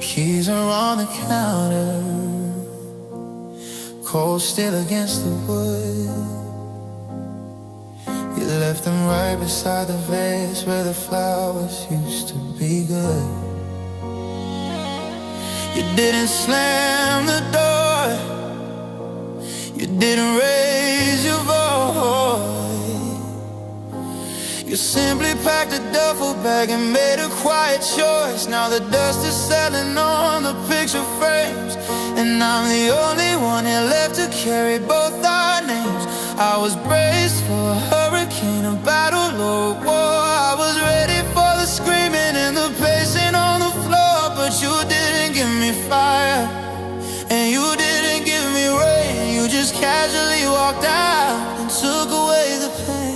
keys are on the counter, cold still against the wood. You left them right beside the vase where the flowers used to be good. You didn't slam the door, you didn't raise your voice. You simply packed a duffel bag and made a quiet choice. Now the dust is settling on the picture frames, and I'm the only one here left to carry both our names. I was braced for a hurricane, a battle, or a war. I was ready for the screaming and the pacing on the floor. But you didn't give me fire, and you didn't give me rain. You just casually walked out and took away the pain.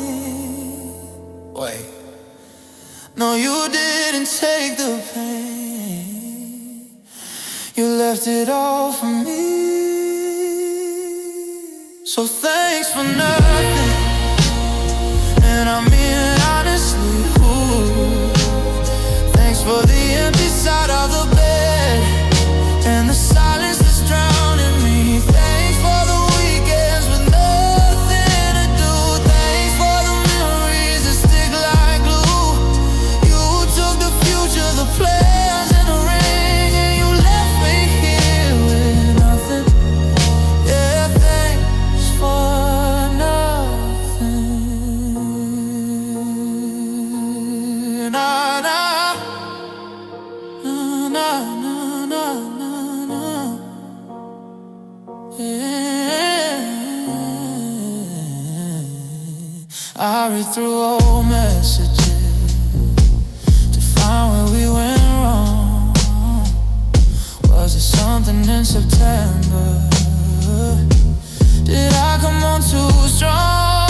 Wait, no, you didn't take the pain. You left it all for me. So thanks for nothing, and I mean it honestly. Ooh. Thanks for the empty side of the bed and the silence that's drowning me. Thanks for the weekends with nothing to do. Thanks for the memories that stick like glue. You took the future, the plans, and the ring, and you left me here with nothing. Yeah, thanks for nothing. Nah, nah, nah, nah, nah, nah, nah. Yeah. I read through old messages to find where we went wrong. Was it something in September? Did I come on too strong?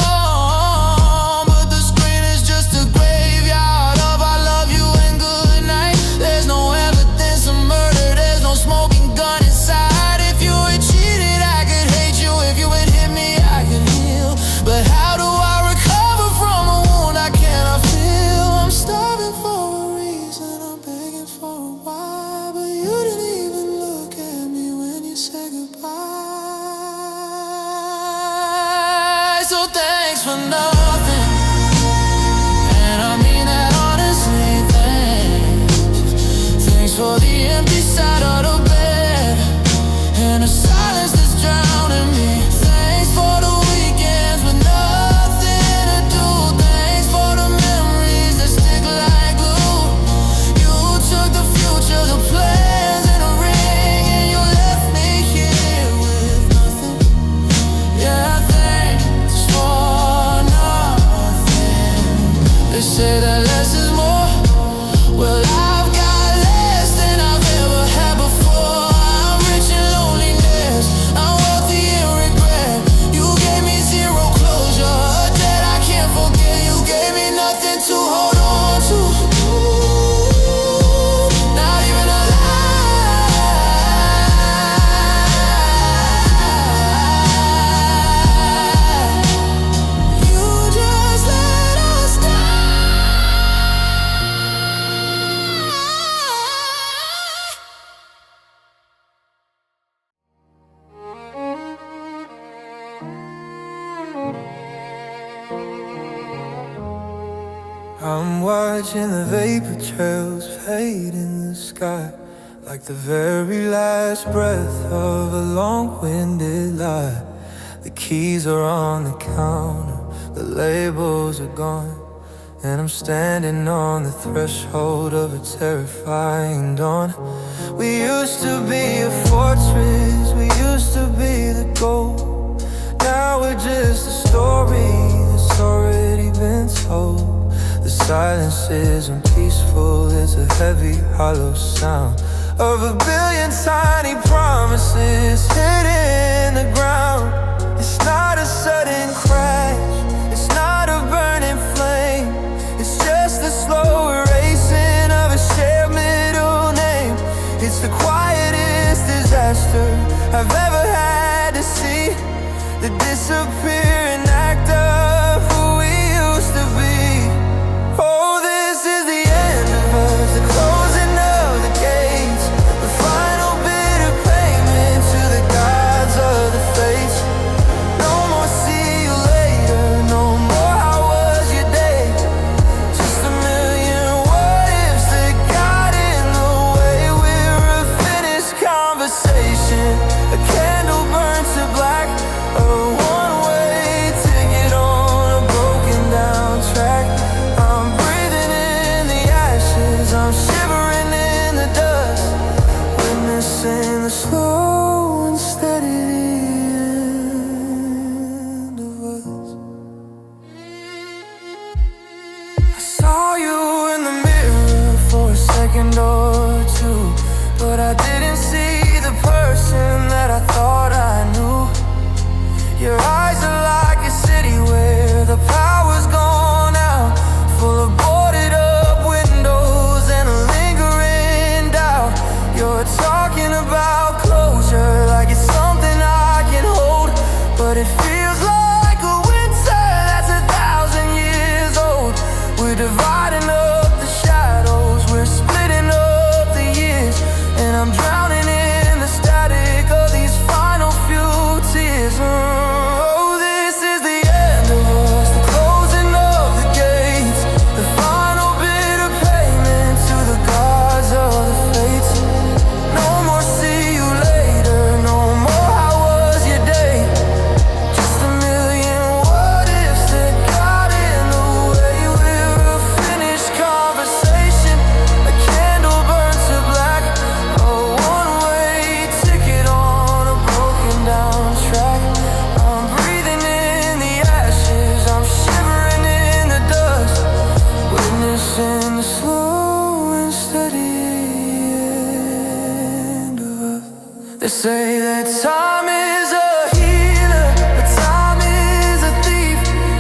But the screen is just a graveyard of I love you and good night. There's no evidence of murder, there's no smoking gun inside. If you had cheated, I could hate you. If you had hit me, I could heal. But how do I recover from a wound I cannot feel? I'm starving for a reason, I'm begging for a why. But you didn't even look at me when you said goodbye. So thanks for nothing, and I mean that honestly. Thanks. Thanks for the empty side of the bed and the silence that's drowning me. Thanks for the weekends with nothing to do. Thanks for the memories that stick like glue. You took the future, the plans, and the ring, and you left me here with nothing. Yeah, thanks for nothing. They say that less is more. Well, I've got less than I've ever had before. I'm rich in loneliness, I'm wealthy in regret. You gave me zero closure, a debt I can't forget. You gave me nothing to hold on to, not even a lie. You just let us die. I'm watching the vapor trails fade in the sky, like the very last breath of a long-winded lie. The keys are on the counter, the labels are gone, and I'm standing on the threshold of a terrifying dawn. We used to be a fortress, we used to be the goal. Now we're just a story that's already been told. The silence isn't peaceful, it's a heavy, hollow sound of a billion tiny promises hidden in the ground. It's not a sudden crash, it's not a burning flame. It's just the slow erasing of a shared middle name. It's the quietest disaster I've ever had to see, the disappearing act of who we used to be. Oh, this is the end of us, the closing of the gates, the Time is a healer, but time is a thief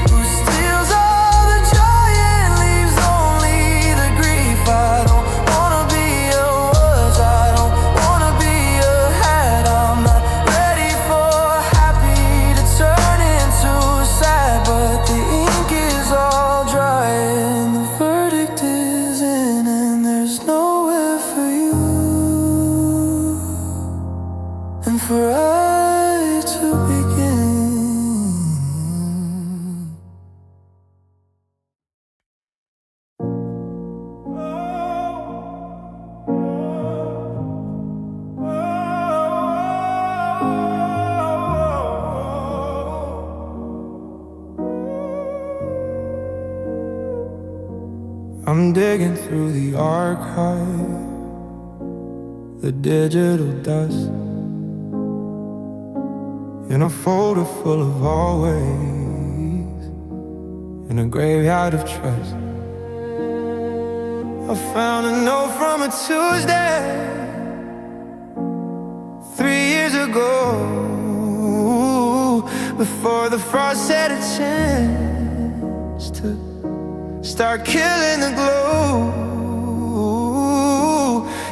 who steals all the joy and leaves only the grief. I don't wanna be a was, I don't wanna be a had. I'm not ready for happy to turn into sad, but the ink is all dry and the verdict is in, and there's nowhere for you and for I to begin. I'm digging through the archive, the digital dust, in a folder full of always, in a graveyard of trust. I found a note from a Tuesday 3 years ago, before the frost had a chance to start killing the glow.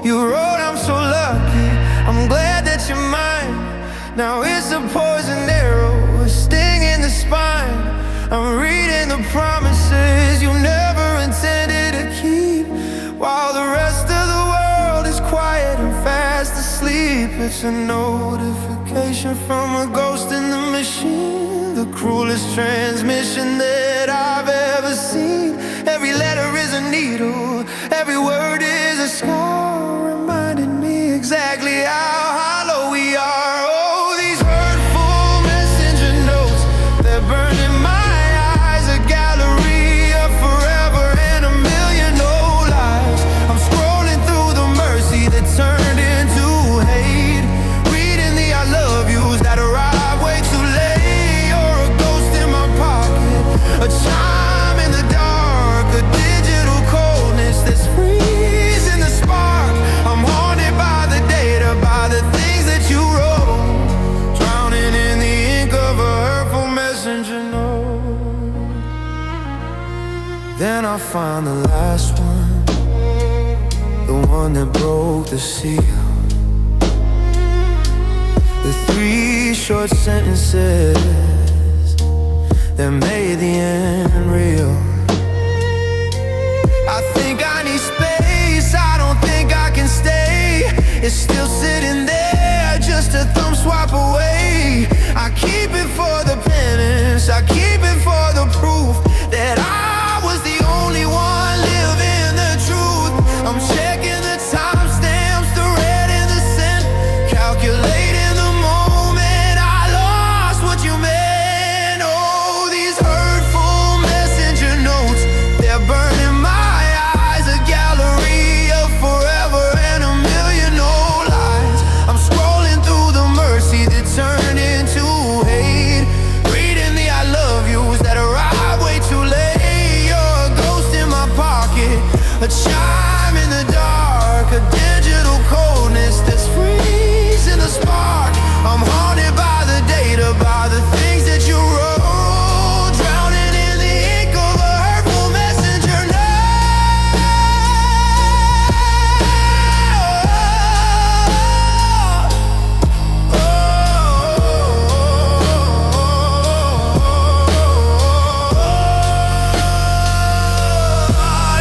You wrote, I'm so lucky, I'm glad that you're mine. Now it's a poison arrow, a sting in the spine. I'm reading the promises you never intended to keep, while the rest of the world is quiet and fast asleep. It's a notification from a ghost in the machine, the cruelest transmission that I've ever seen. Every letter is a needle, every word is a scar, reminding me exactly how hollow we are. Oh, these hurtful messenger notes, they're burning my eyes, a gallery of forever and a million old lies. I'm scrolling through the mercy that turned into hate, reading the I love yous that arrive way too late. You're a ghost in my pocket, a chime in the dark, a digital coldness that's freezing the spark. I'm haunted by the data, by the things that you wrote, drowning in the ink of a hurtful messenger note. Then I find the last one, the one that broke the seal, the 3 short sentences that made the end real. I think I need space, I don't think I can stay. It's still sitting there, just a thumb swipe away. I keep it for the penance, I keep it for the proof that I was the only one living the truth. I'm checking the timestamps, the red and the cent, calculating the moment I lost what you meant. Oh, these hurtful messenger notes, they're burning my eyes, a gallery of forever and a million old lies. I'm scrolling through the mercy that turned into hate, reading the I love yous that arrive way too late. You're a ghost in my pocket, a chime in the dark, a digital coldness that's freezing the spark. I'm haunted by the data, by the things that you wrote, drowning in the ink of a hurtful messenger note.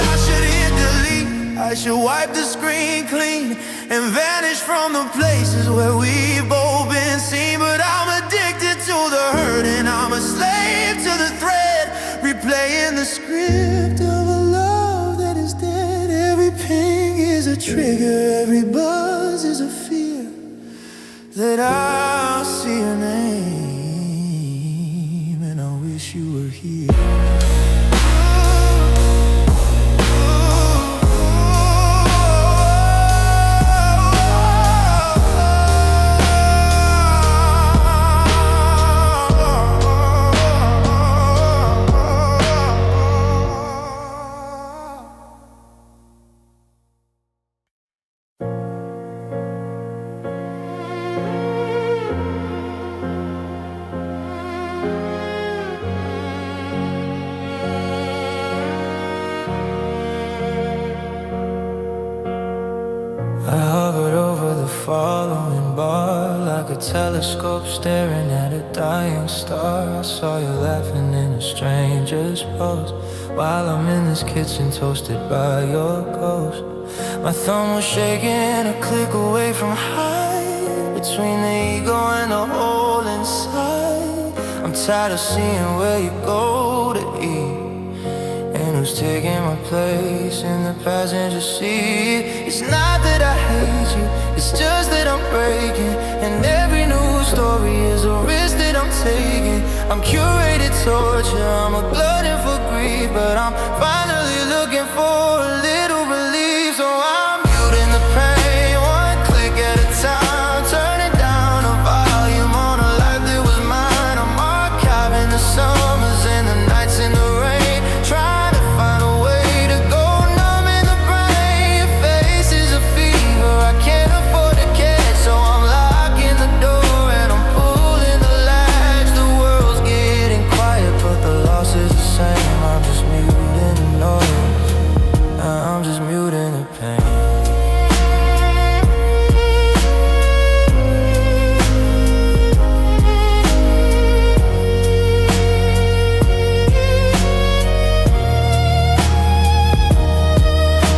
I should hit delete, I should wipe the screen clean and vanish from the places where we've both been seen. But I'm addicted to the hurt and I'm a slave to the thread, replaying the script of a love that is dead. Every ping is a trigger, every buzz is a fear that I'll see your name and I wish you were here. telescope staring at a dying star. I saw you laughing in a stranger's pose while I'm in this kitchen toasted by your ghost. My thumb was shaking a click away from high, between the ego and the hole inside. I'm tired of seeing where you go to eat and who's taking my place in the passenger seat. It's not that I hate you, it's just that I'm breaking, and every new story is a risk that I'm taking. I'm curated torture, I'm a glutton for grief, but I'm finally looking for a little relief. So I'm muting the pain, one click at a time, turning down the volume on a life that was mine. I'm archiving the summers and the nights in the rain, trying to find a way to go numb in the brain. Your face is a fever I can't afford to catch, so I'm locking the door and I'm pulling the latch. The world's getting quiet, but the loss is the same. I'm just muting the noise, I'm just muting the pain.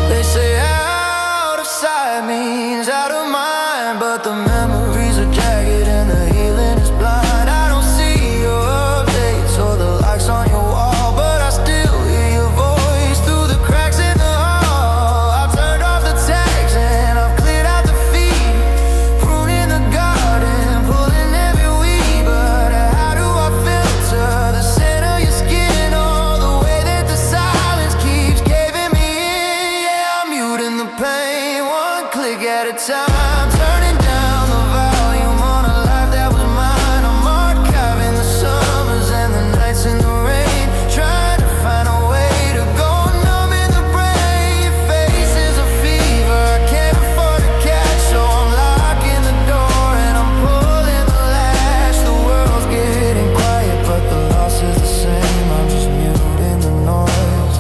They say out of sight means out of mind, but the memories are jagged and the healing is blind. I don't see your updates or the likes on your wall, but I still hear your voice through the cracks in the hall. I've turned off the tags and I've cleared out the feed, pruning the garden, pulling every weed. But how do I filter the scent of your skin, or the way that the silence keeps caving me in? Yeah, I'm muting the pain, one click at a time, turning down the volume on a life that was mine. I'm archiving the summers and the nights in the rain, trying to find a way to go numb in the brain. Your face is a fever I can't afford to catch, so I'm locking the door and I'm pulling the latch. The world's getting quiet, but the loss is the same. I'm just muting the noise,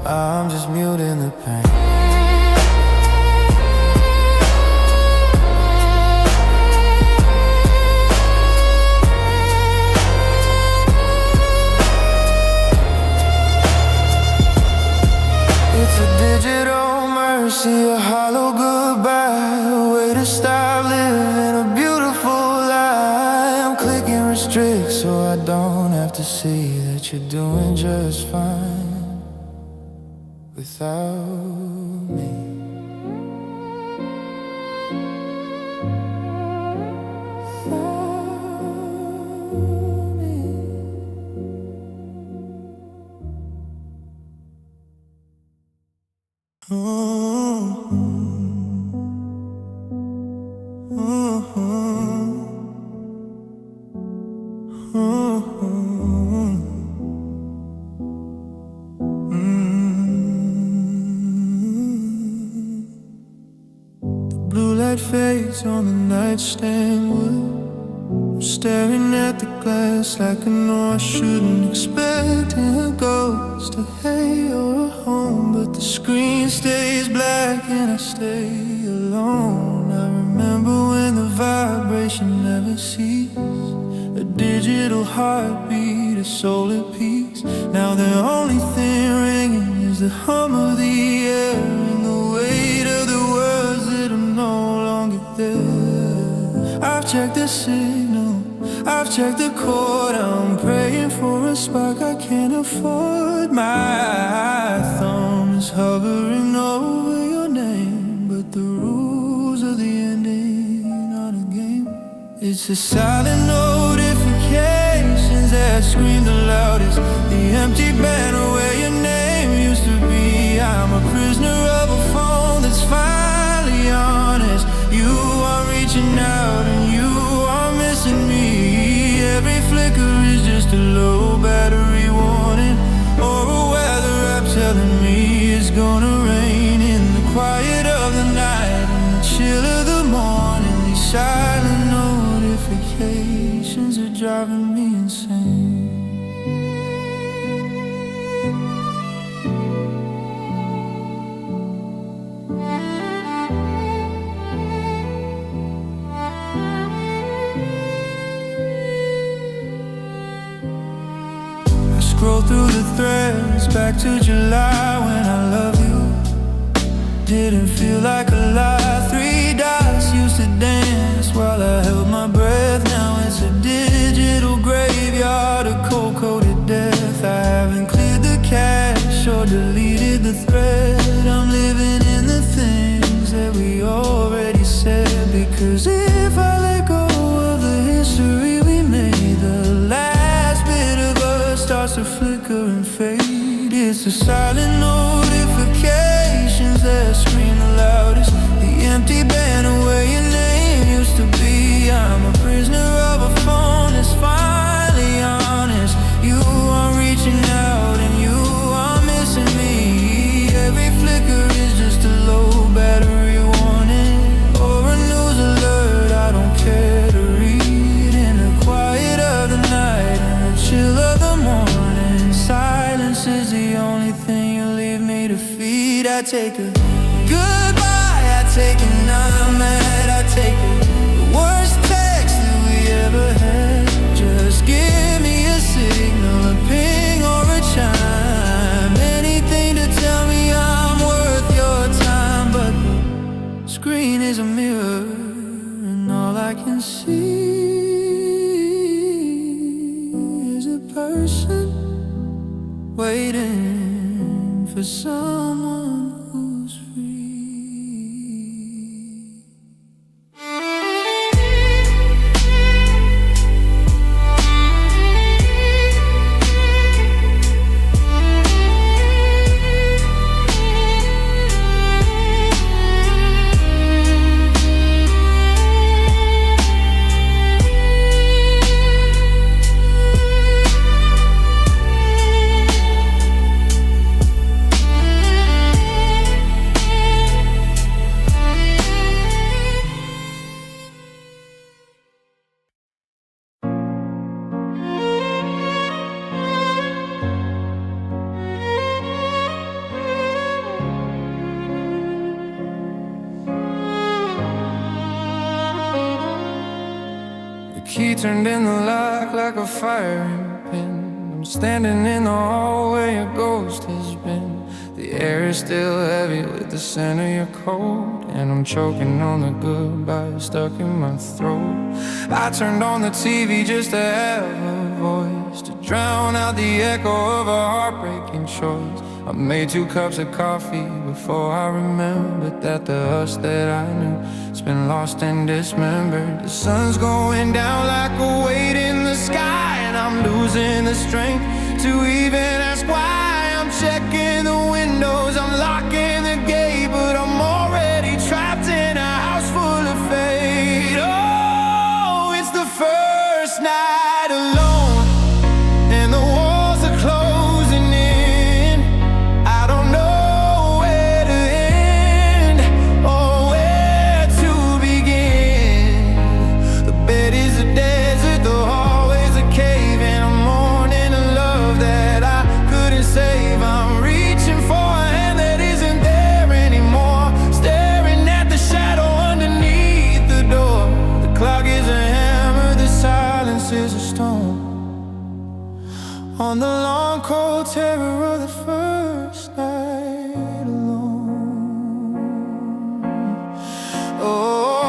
I'm just muting the pain. It's a digital mercy, a hollow goodbye, a way to stop living a beautiful lie. I'm clicking restrict so I don't have to see that you're doing just fine without me. Blue light fades on the nightstand wood. I'm staring at the glass like I know I shouldn't expect a ghost, a hey or a home, but the screen stays black and I stay alone. I remember when the vibration never ceased, a digital heartbeat, a soul at peace. Now the only thing ringing is the hum of the air and the weight of the words that are no longer there. I've checked the signal, I've checked the chord, I'm praying for a spark I can't afford. My thumb is hovering over your name, but the rules of the ending are the game. It's the silent notifications that scream the loudest, the empty banner where your name used to be. I'm a prisoner of a phone that's finally honest. You are reaching out and you are missing me. Every flicker is just a low battery warning, or a weather app telling me it's gonna rain. In the quiet of the night and the chill of the morning, these silent notifications are driving me insane. scroll through the threads back to July when I love you didn't feel like a lie. 3 dots used to dance while I held my breath. Now it's a digital graveyard of cold-coded death. I haven't cleared the cache or deleted the thread. I'm living in the things that we already said, because if I let go of the history we made, the last bit of us starts to flicker and fade. It's the silent notifications that scream the loudest, the empty banner where your name used to be. I'm a prisoner of a phone that's finally honest. You are reaching out and you are missing me. Every flicker is just a low battery warning or a news alert I don't care to read. In the quiet of the night and the chill of the morning, silence is the only thing you leave me to feed. I take a goodbye, I take a I'm mad, I take it. The worst text that we ever had. Just give me a signal, a ping or a chime, anything to tell me I'm worth your time. But the screen is a mirror and all I can see is a person waiting for someone who's free. Key turned in the lock like a firing pin. I'm standing in the hall where your ghost has been. The air is still heavy with the scent of your coat, and I'm choking on the goodbye stuck in my throat. I turned on the TV just to have a voice to drown out the echo of a heartbreaking choice. I made 2 cups of coffee before I remembered that the us that I knew has been lost and dismembered. The sun's going down like a weight in the sky, and I'm losing the strength to even ask why. I'm checking the windows, I'm locking the gate, but I'm already trapped in a house full of fate. Oh, it's the first night alone, and the walls are closing in. I don't know where to end or where to begin. The bed is a desert, the hallway's a cave, and I'm mourning a love that I couldn't save. I'm reaching for a hand that isn't there anymore, staring at the shadow underneath the door. The clock is a hammer, the silence is a stone. On the long cold terror of the first night alone. Oh,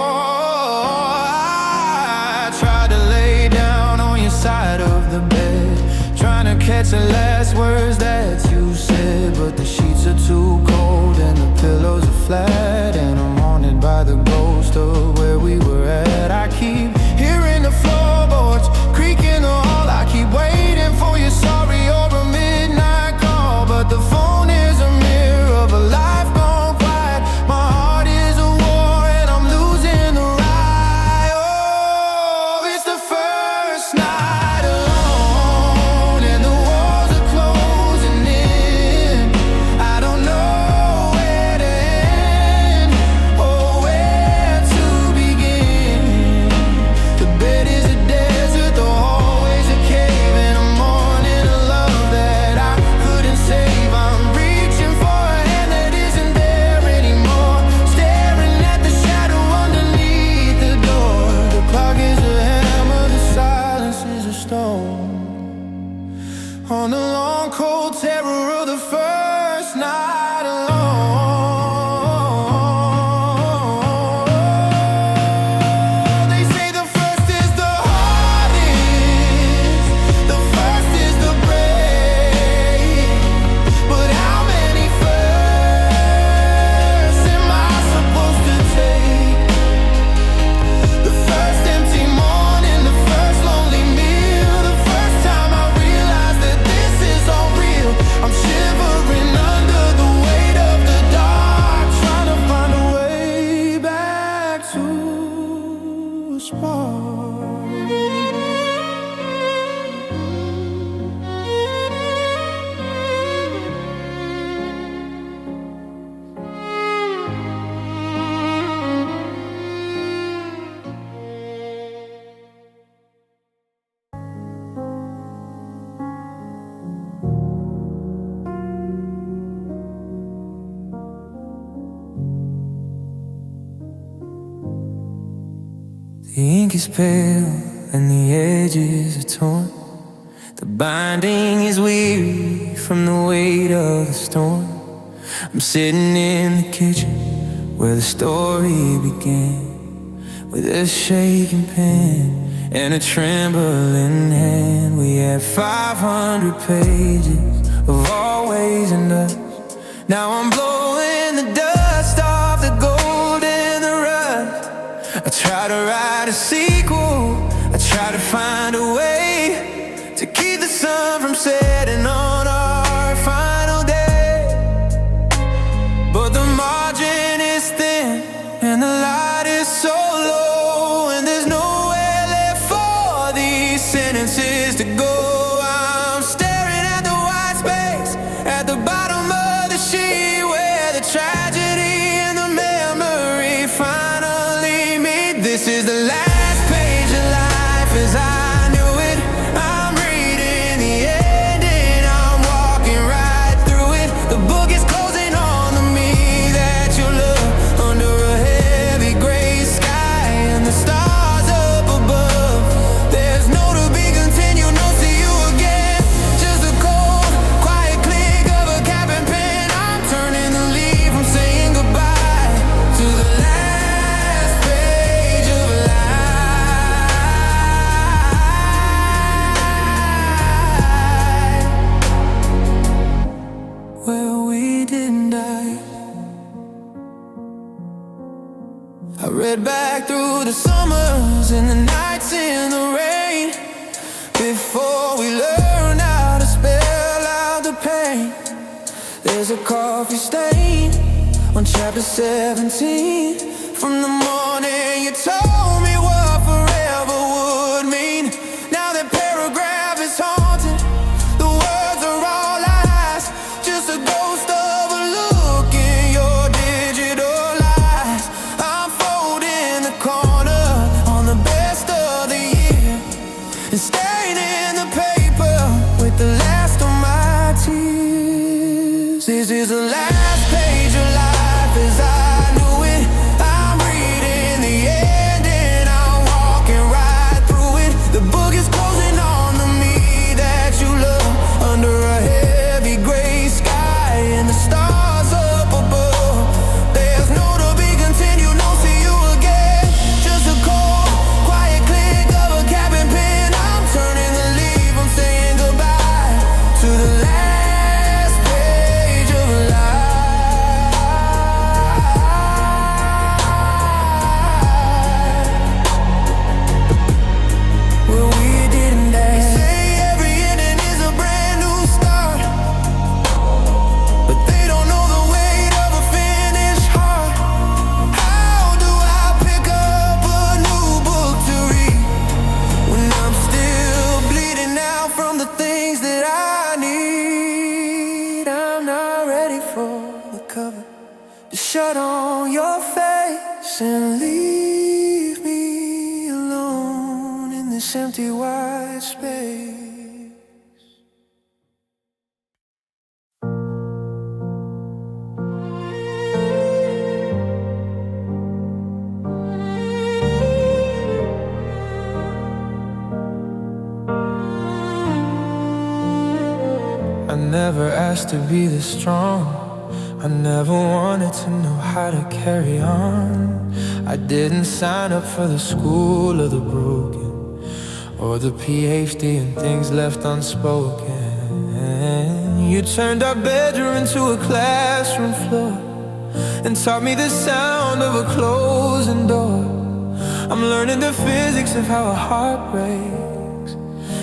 I tried to lay down on your side of the bed, trying to catch the last words that you said, but the sheets are too cold and the pillows are flat, and I'm haunted by the ghost of where we were at. I keep hearing the floorboards creaking the hall. I keep waiting for your sorry or a midnight call, but the phone is a mirror of a life gone quiet. My heart is a war and I'm losing the ride. Oh, it's the first night alone, and the walls are closing in. I don't know where to end or where to begin. The bed is a desert, the hallway's a cave, and I'm mourning a love that I couldn't save. I'm reaching for a hand that isn't there anymore, staring at the shadow underneath the door. The clock is a hammer, the silence is a stone. On the long The ink is pale and the edges are torn. The binding is weary from the weight of the storm. I'm sitting in the kitchen where the story began, with a shaking pen and a trembling hand. We had 500 pages of always and us. Now I'm blowing the dust off the gold and the rust. I try to write a sequel, I try to find a way to keep the sun from setting on our final day. But the margin is thin and the light is so low, and there's nowhere left for these sentences to go. I'm staring at the white space at the bottom of the sheet, where the tragedy and the memory finally meet. This is the last page of life as I knew it. I'm reading the ending, I'm walking right through it. The book is closing on the me that you love, under a heavy gray sky and the stars up above. There's no to be continued, no see you again. Just a cold, quiet click of a cap and pen. I'm turning the leaf, I'm saying goodbye to the last page of life, where we didn't die. I read back through the summers and the nights in the rain, before we learned how to spell out the pain. There's a coffee stain on chapter 17, from the morning you told me what forever would mean. Now that paragraph is haunted, the words are all lies, just a ghost of a look in your digital eyes. I'm folding the corner on the best of the year and staining the paper with the last of my tears. This is the last page of life as I knew it. I'm reading the ending, I'm walking right through it. The book is closing on the me that you love, under a heavy gray sky and the stars up above. There's no to be continued, no see you again. Just a cold, quiet click of a cap and pen. I'm turning the leaf, I'm saying goodbye to the last page of life, where we didn't die. They say every ending is a brand new start, but they don't know the weight of a finished heart. How do I pick up a new book to read when I'm still bleeding out from the things that I need? I'm not ready for the cover to shut on your face and leave me alone in this empty white space. I never asked to be this strong. I never wanted to know how to carry on. I didn't sign up for the school of the broken, or the PhD in things left unspoken. You turned our bedroom into a classroom floor and taught me the sound of a closing door. I'm learning the physics of how a heart breaks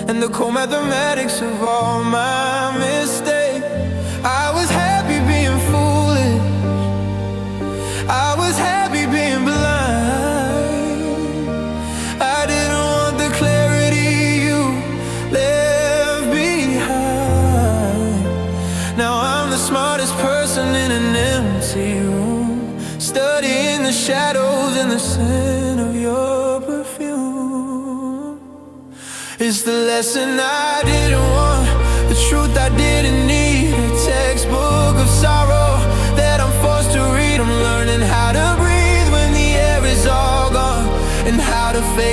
and the cold mathematics of all my mistakes. I was happy being foolish, I was happy being blind. I didn't want the clarity you left behind. Now I'm the smartest person in an empty room, studying the shadows and the scent of your perfume. It's the lesson I didn't want, the truth I didn't need, a textbook of sorrow that I'm forced to read. I'm learning how to breathe when the air is all gone, and how to face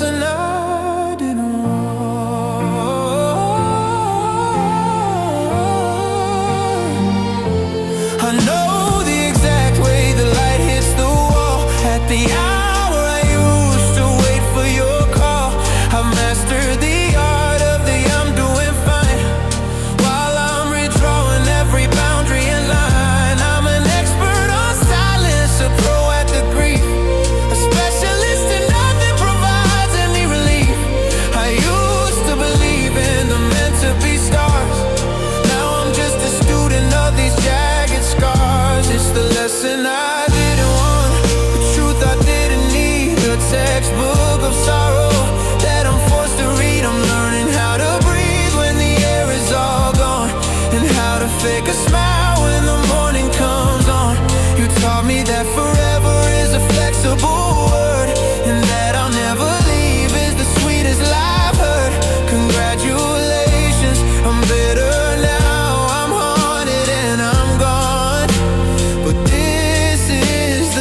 lesson I didn't want. I know the exact way the light hits the wall. At the hour I used to wait for your call. I mastered the art of the I'm doing fine, while I'm redrawing every boundary and line. I'm an expert on silence, a pro at the grief, a specialist in nothing provides any relief. I used to believe in the meant to be stars. Now I'm just a student of these jagged scars. It's the lesson I didn't want, the truth I didn't need, a textbook of sorrow that I'm forced to read. I'm learning how to breathe when the air is all gone, and how to fake a smile when the morning comes on. You taught me that forever is a flexible word, and that I'll never leave is the sweetest life heard. Congratulations, I'm better now, I'm haunted and I'm gone. But this is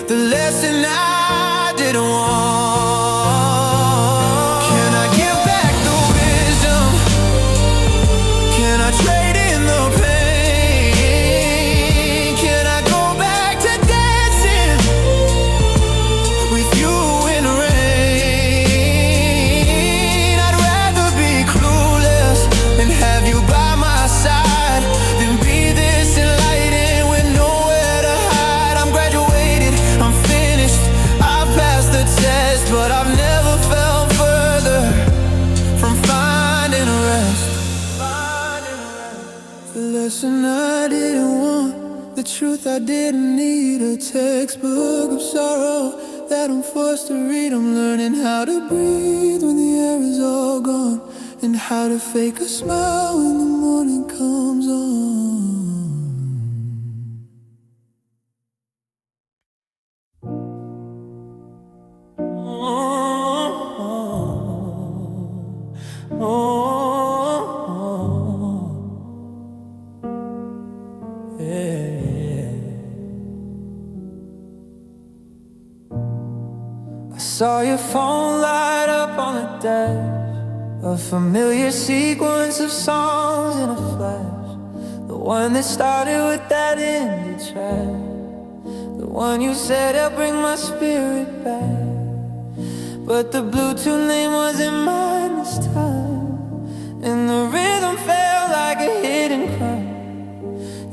the lesson I didn't want. Can I give back the wisdom? Can I trade in the pain? Can I go back to dancing with you in the rain? I'd rather be clueless and have you by my side than be this enlightened with nowhere to hide. I'm graduated, I'm finished, I passed the test, but I've never felt further from finding a rest. The lesson I didn't want, the truth I didn't need, a textbook of sorrow that I'm forced to read. I'm learning how to breathe when the air is all gone, and how to fake a smile when the morning comes on. I saw your phone light up on the dash, a familiar sequence of songs in a flash. The one that started with that indie track, the one you said helped bring my spirit back. But the Bluetooth name wasn't mine this time, and the rhythm felt like a hidden cry.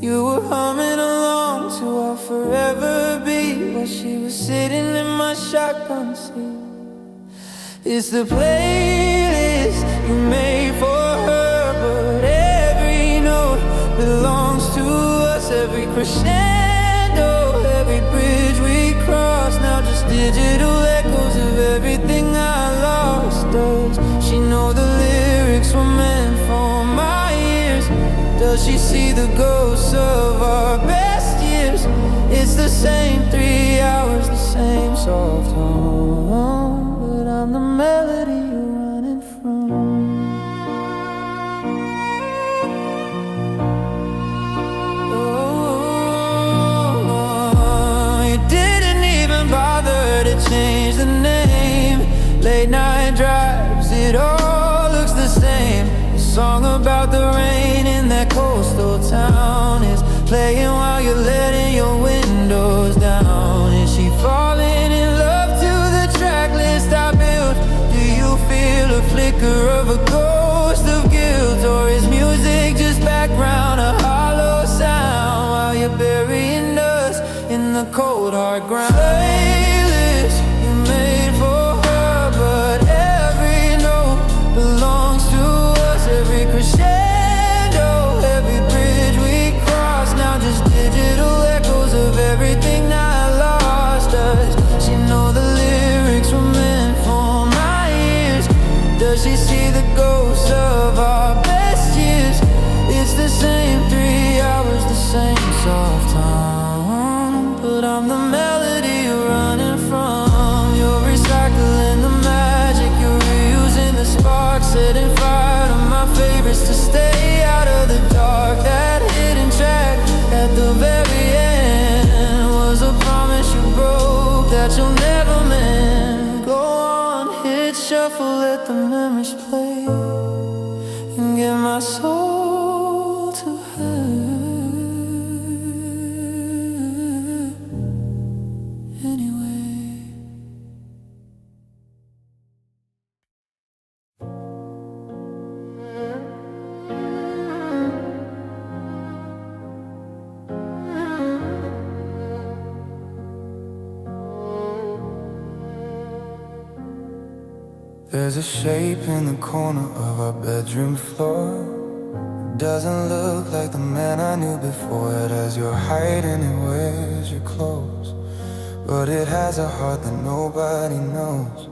You were humming along to our forever beat while she was sitting in my shotgun seat. It's the playlist you made for her, but every note belongs to us. Every crescendo, every bridge we cross, now just digital echoes of everything I lost. Does she know the lyrics were meant for my ears? Does she see the ghosts of our best years? It's the same 3 hours, the same soft hum, but I'm the melody you're running from. Oh, you didn't even bother to change the name. Late night drives, it all looks the same. The song about the rain in that coastal town is playing while you're letting your windows down. Is she falling in love to the track list I built? Do you feel a flicker of a ghost of guilt, or is music just background, a hollow sound, while you're burying us in the cold hard ground? Playlist you made for her, but every note belongs to us. Every crescendo, every bridge we cross, now just digital echoes of everything I lost. Does she know the lyrics were meant for my ears? Does she see the ghosts of our best years? It's the same 3 hours, the same soft hum, but I'm the melody you're running shuffle, let the memories play, and give my soul to her anyway. There's a shape in the corner of our bedroom floor. It doesn't look like the man I knew before. It has your height and it wears your clothes, but it has a heart that nobody knows.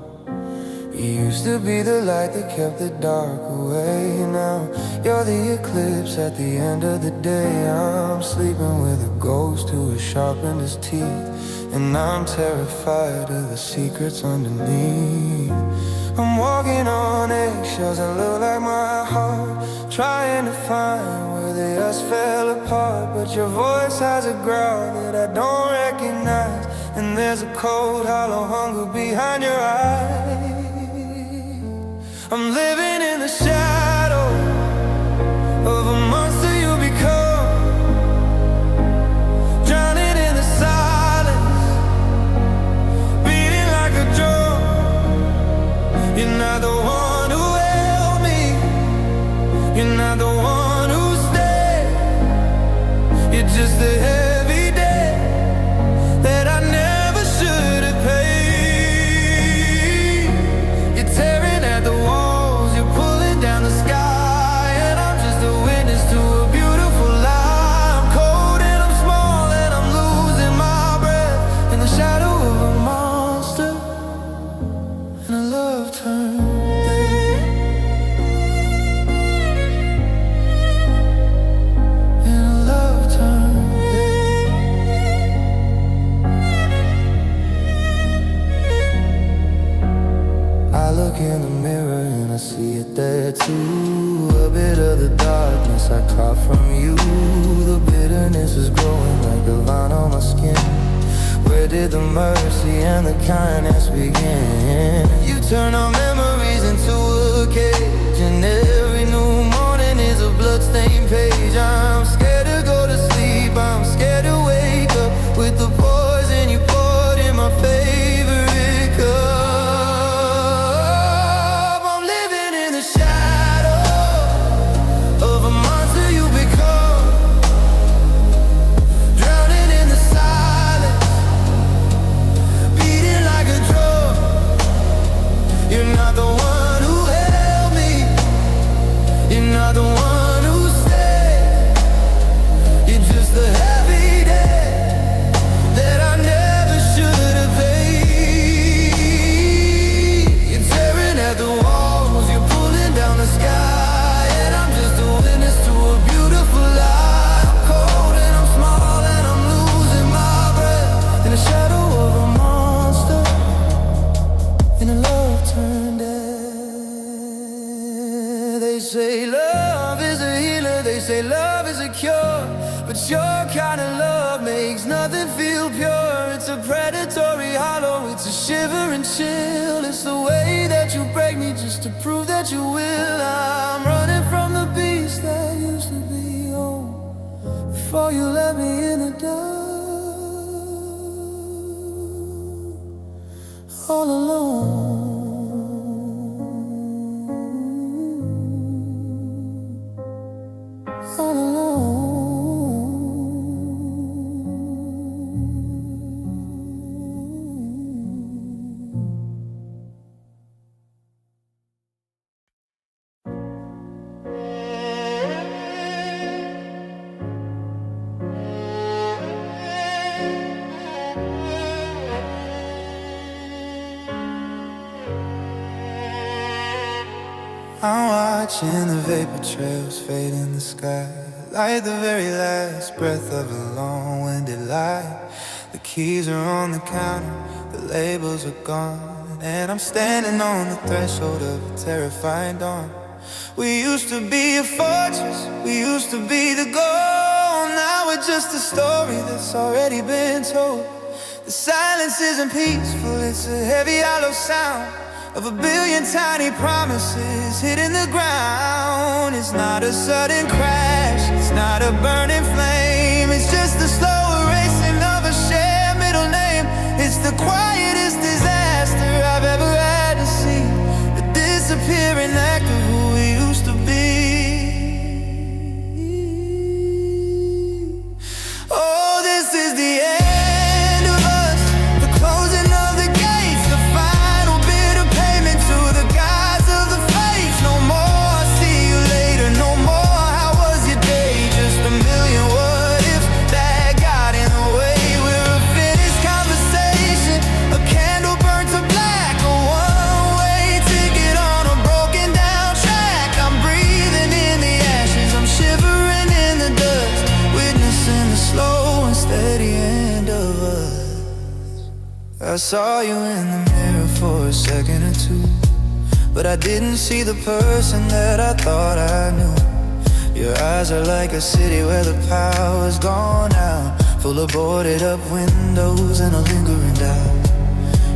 You used to be the light that kept the dark away. Now you're the eclipse at the end of the day. I'm sleeping with a ghost who has sharpened his teeth, and I'm terrified of the secrets underneath. I'm walking on eggshells that look like my heart, trying to find where they just fell apart. But your voice has a growl that I don't recognize, and there's a cold, hollow hunger behind your eyes. I'm living in the shadow of a monster you become, drowning in the silence, beating like a drum. You're not the one who held me, you're not the one who stayed. You're just the heavy debt that I never should have paid. You're tearing at the walls, you're pulling down the sky, and I'm just a witness to a beautiful lie. I'm cold and I'm small and I'm losing my breath in the shadow of a monster, and a love turned dead. And a love turned dead. I look in the mirror and I see it there too. A bit of the darkness I caught from you. The bitterness is growing like a vine on my skin. Where did the mercy and the kindness begin? You turn our memories into a cage, and every new morning is a bloodstained page. I'm scared to go to sleep, I'm scared to wake up with the poison you poured in my favorite cup. I'm living in the shadow of a monster you become, drowning in the silence, beating like a drum. You're not the one who held me, you're not the one who stayed. You're just the heavy debt that I never should have paid. You're tearing at the walls, you're pulling down the sky, and I'm just a witness to a beautiful lie. I'm cold and I'm small and I'm losing my breath in the shadow of a monster, and a love turned dead. They say love is a healer, they say love is a cure, but your kind of love makes nothing feel pure. It's a predatory hollow, it's a shiver and chill. It's the way that you break me just to prove that you will. I'm running from the beast that used to be home before you let me in the dark, all alone. All alone. I'm watching the vapor trails fade in the sky, like the very last breath of a long-winded lie. The keys are on the counter, the labels are gone, and I'm standing on the threshold of a terrifying dawn. We used to be a fortress, we used to be the goal. Now we're just a story that's already been told. The silence isn't peaceful, it's a heavy, hollow sound. of a billion tiny promises hitting the ground. It's not a sudden crash, it's not a burning flame. It's just the slow erasing of a shared middle name. It's the quietest disaster I've ever had to see, the disappearing act of who we used to be. Oh, this is the end of us, the closing of the gates, the final bit of payment to the gods of the fates. No more, see you later, no more, how was your day? Just a million what ifs that got in the way. We're a finished conversation, a candle burnt to black, a one-way ticket on a broken down track. I'm breathing in the ashes, I'm shivering in the dust, witnessing the slow and steady end of us. I saw you in the mirror for a second or two, but I didn't see the person that I thought I knew. Your eyes are like a city where the power's gone out, full of boarded up windows and a lingering doubt.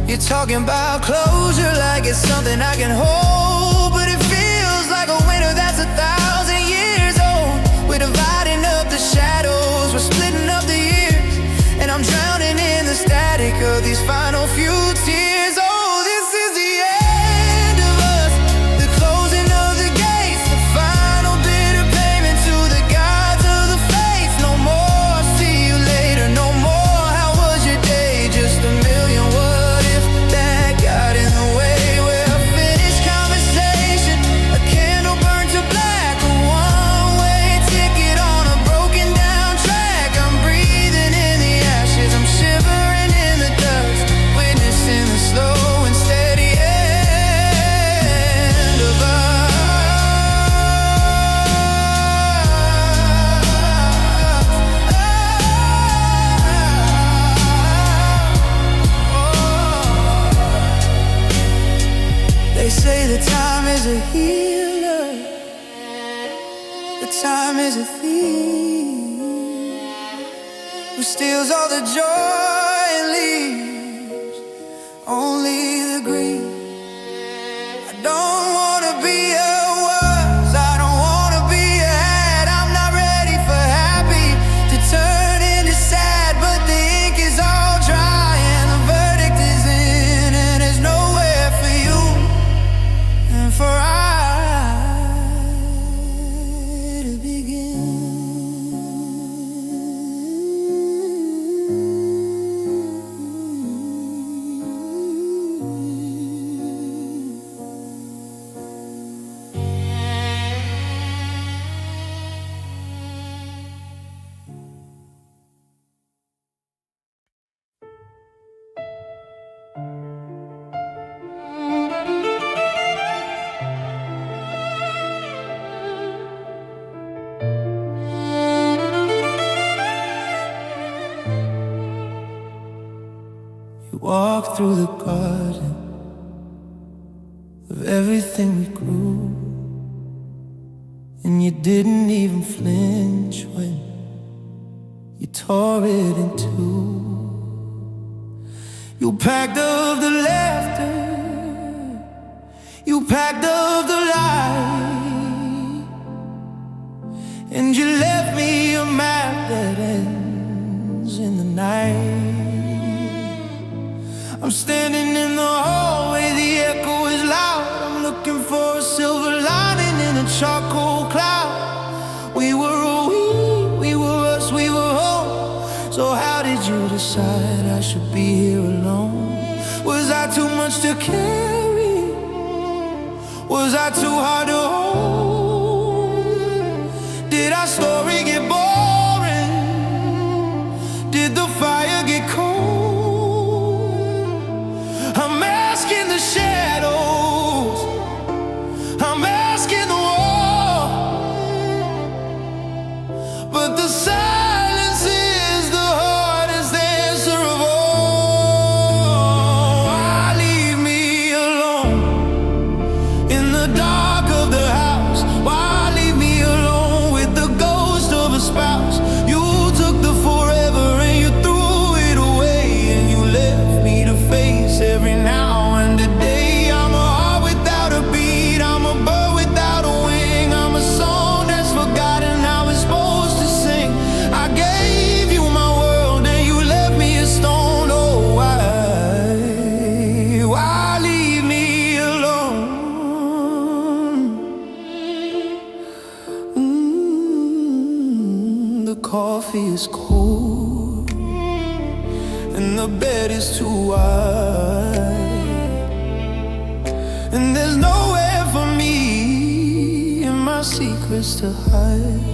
You're talking about closure like it's something I can hold, but it feels like a winter that's 1,000 years old. We're dividing up the shadows, we're splitting up the years, and I'm drowning in the static of these final few tears. Oh, this is the end of us, the closing of the gates, the final bit of payment to the gods of the fates. No more, see you later, no more, how was your day? Just a million what if that got in the way. We're a finished conversation, a candle burned to black, a one-way ticket on a broken down track. I'm breathing in the ashes, I'm shivering in the dust, witnessing the slow and steady end of us. They say the time is a healer, the time is a thief, who steals all the joy and leaves only the grief. I don't wanna be a was, I don't wanna be a had. I'm not ready for happy to turn into sad, but the ink is all dry and the verdict is in, and there's nowhere for you and for I to begin. You walk through the garden of everything we grew, and you didn't even flinch when you tore it in two. You packed up the laughter, you packed up the light, and you left me a map that ends in the night. I'm standing in the hallway, the echo is loud. I'm looking for a silver lining in a charcoal cloud. We were we were us, we were home. So how did you decide I should be here alone? Was I too much to carry? Was I too hard to hold? Did our story get boring? Did the fire get cold? I'm asking the shadows, I'm asking the wall, but the silence is the hardest answer of all. Why leave me alone in the dark of the house? Why leave me alone with the ghost and the bed is too wide, and there's nowhere for me and my secrets to hide.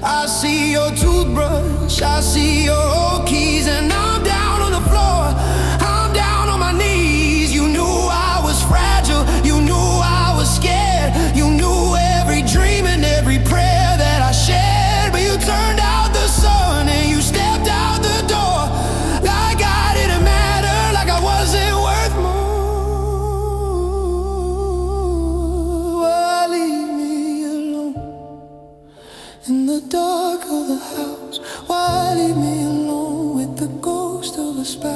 I see your toothbrush, I see your old keys, and I'm down on the floor, I'm down on my knees. You knew I was fragile, you knew I was scared, you knew every dream and every prayer that I shared. But you turned out the sun and you stepped out the door like I didn't matter, like I wasn't worth more. Why leave me alone in the dark of the house? Why leave me alone with the ghost of a spy?